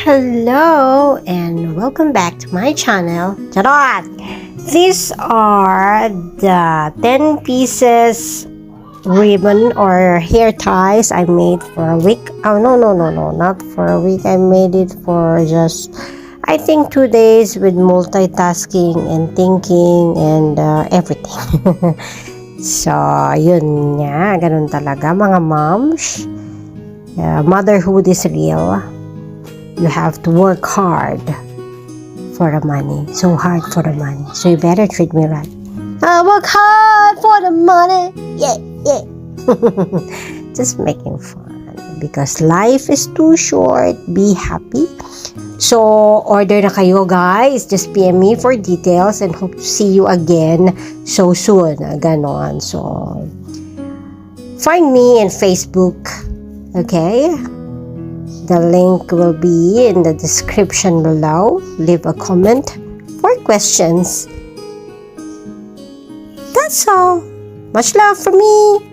Hello and welcome back to my channel. Charot! These are the 10 pieces ribbon or hair ties I made for a week. Oh, no, not for a week. I made it for just, I think, 2 days with multitasking and thinking and everything. So, yun nga. Ganun talaga, mga moms. Motherhood is real. You have to work hard for the money. So hard for the money. So you better treat me right. I work hard for the money. Yeah. Just making fun. Because life is too short. Be happy. So, order na kayo, guys. Just PM me for details and hope to see you again so soon. Ganon. So, find me in Facebook. Okay? The link will be in the description below. Leave a comment for questions. That's all. Much love from me.